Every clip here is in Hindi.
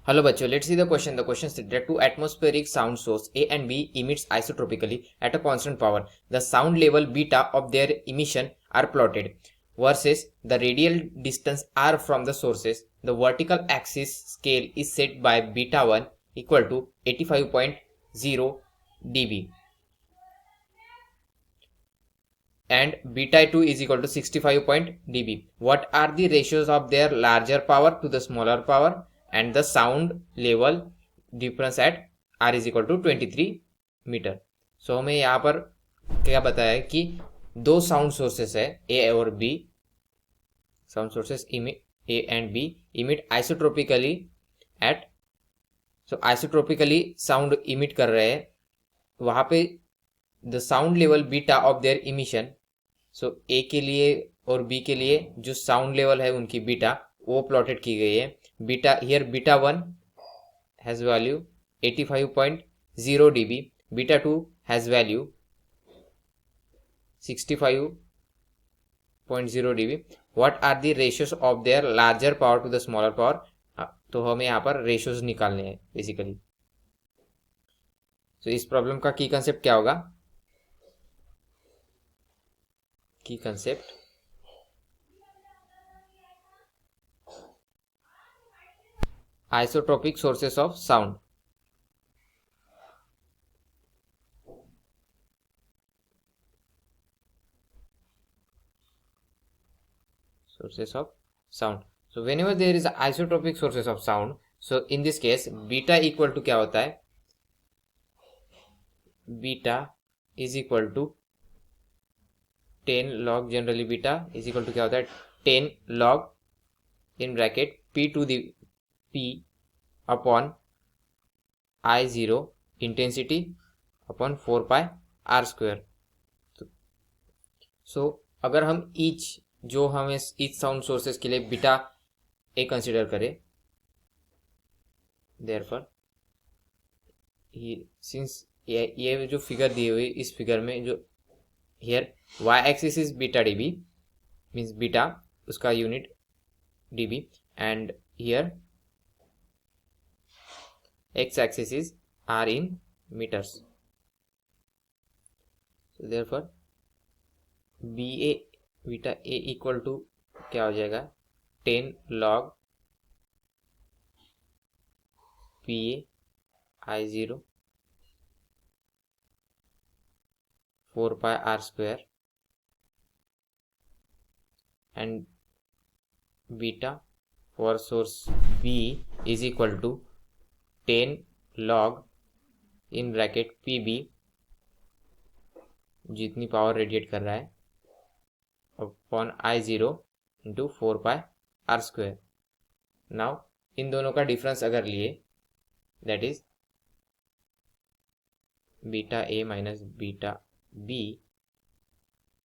Hello bachcho, let's see the question. The question said that two atmospheric sound source A and B emits isotropically at a constant power. The sound level beta of their emission are plotted versus the radial distance r from the sources. The vertical axis scale is set by beta 1 equal to 85.0 dB and beta 2 is equal to 65 dB. What are the ratios of their larger power to the smaller power and the sound level difference at r is equal to 23 metre. So हमें यहाँ पर क्या बताया है कि दो साउंड सोर्सेस है ए और B. Sound sources A and B emit isotropically at. So isotropically sound emit कर रहे हैं. वहाँ पे the sound level beta of their emission. So A के लिए और बी के लिए जो साउंड लेवल है उनकी बीटा वो प्लॉटेड की गई है. Beta here beta 1 has value 85.0 dB. Beta 2 has value 65.0 dB. What are the ratios of their larger power to the smaller power. तो हमें यहाँ पर रेशियोज निकालने हैं बेसिकली. सो इस प्रॉब्लम का की कंसेप्ट क्या होगा. की concept isotropic sources of sound. Sources of sound. So whenever there is isotropic sources of sound, so in this case beta equal to क्या होता है. Beta is equal to 10 log. Generally beta is equal to क्या होता है 10 log in bracket p to the p upon I0 intensity upon 4 pi r square. So अगर हम ईच जो हमें ईच साउंड सोर्सेस के लिए बीटा ए कंसिडर करें, देयरफॉर सिंस ये जो फिगर दी हुई इस फिगर में जो here Y axis is beta dB means beta उसका unit dB and here X axis is R in metres. So therefore B A beta A equal to क्या हो जाएगा 10 log P A I0 4 pi are square and beta for source B is equal to 10 log in bracket P B जितनी पावर रेडिएट कर रहा है upon I0 into 4 pi are square. Now इन दोनों का डिफरेंस अगर लिए that is beta A minus beta B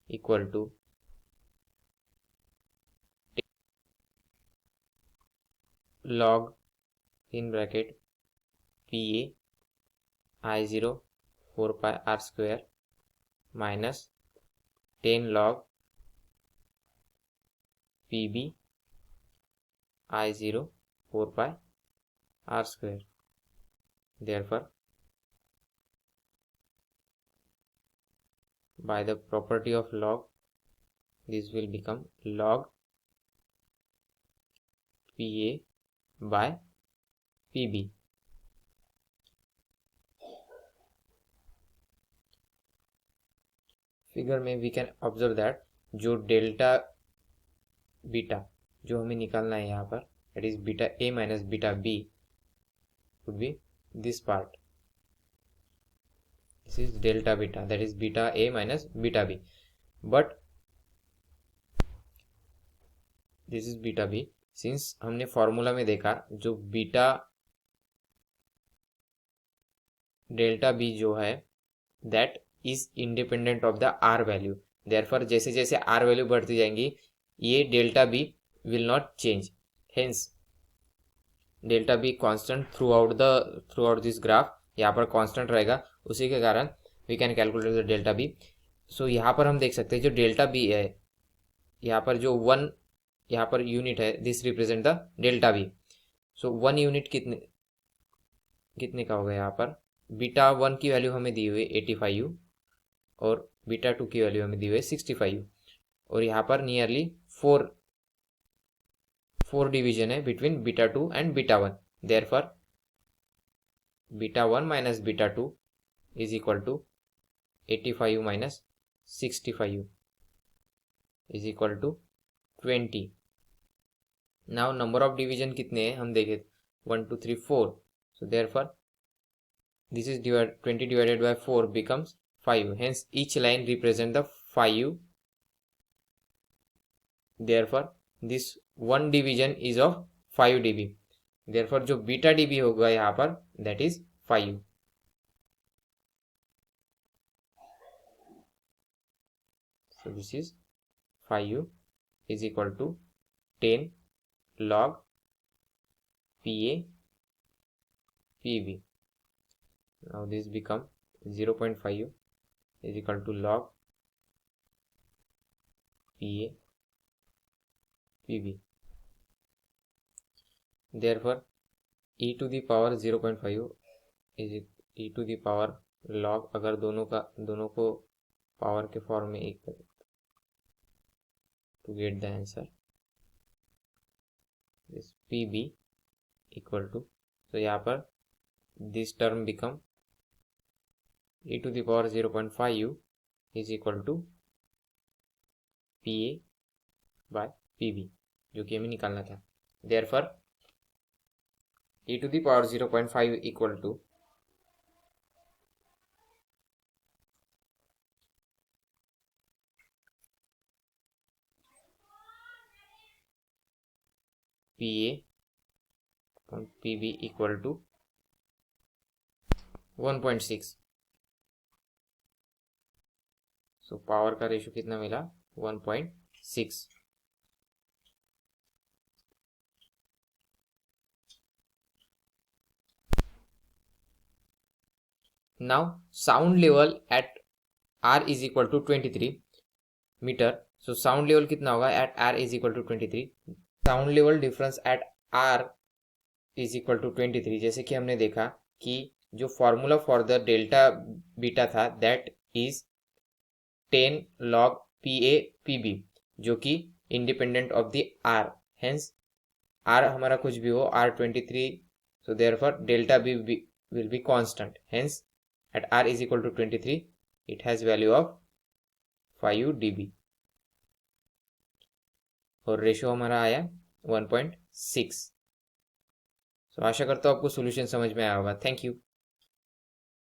equal to log in bracket P A I0 4 pi are square minus 10 log P B I0 4 pi are square. Therefore by the property of log this will become log PA by PB. Figure में वी कैन ऑब्जर्व दैट जो डेल्टा बीटा जो हमें निकालना है यहाँ पर that is beta A minus beta B would be this part. This is delta beta that is beta A minus beta B. But this is beta B. Since हमने फॉर्मूला में देखा जो बीटा डेल्टा बी जो है that is independent of the R value. Therefore जैसे जैसे आर वैल्यू बढ़ती जाएंगी ये delta B will not change. Hence delta B constant throughout this graph यहाँ पर कांस्टेंट रहेगा. उसी के कारण we can calculate the delta B. So यहाँ पर हम देख सकते हैं जो डेल्टा बी है यहाँ पर जो 1 यहाँ पर यूनिट है this represent the delta B. So 1 unit कितने का होगा यहाँ पर? बीटा 1 की वैल्यू हमें दी हुई 85U और बीटा 2 की वैल्यू हमें दी हुई 65U और यहाँ पर नियरली 4 डिवीजन है between beta 2 and beta 1. Therefore beta 1 minus beta 2 is equal to 85U minus 65U is equal to 20. Now number of division कितने हैं हम देखें. 1 2 3 4. So therefore this is 20 divided by 4 becomes 5. Hence each line represent the 5. Therefore this one division is of 5 dB. Therefore जो बीटा dB होगा यहाँ पर that is 5. So this is 5 is equal to 10 log PA PV. Now this become 0.5 is equal to log PA PV. Therefore e to the power 0.5 is e to the power log, अगर दोनों को पावर के फॉर्म में एक करें to get the answer is PB equal to, so यहाँ पर this term become e to the power 0.5 is equal to PA by PB जो कि हमें निकालना था. Therefore e to the power 0.5 equal to PA upon PB equal to 1.6. So power का रेशियो कितना मिला? 1.6. Now sound level at R is equal to 23 metre. So sound level कितना होगा at R is equal to 23? Sound level difference at R is equal to 23. जैसे कि हमने देखा कि जो formula for the delta beta था that is 10 log PA PB जो कि independent of the R. Hence R हमारा कुछ भी हो R23, so therefore delta B will be constant. Hence at R is equal to 23 it has value of 5 dB और रेशियो हमारा आया 1.6. सो आशा करता हूँ आपको सॉल्यूशन समझ में आया होगा. Thank you.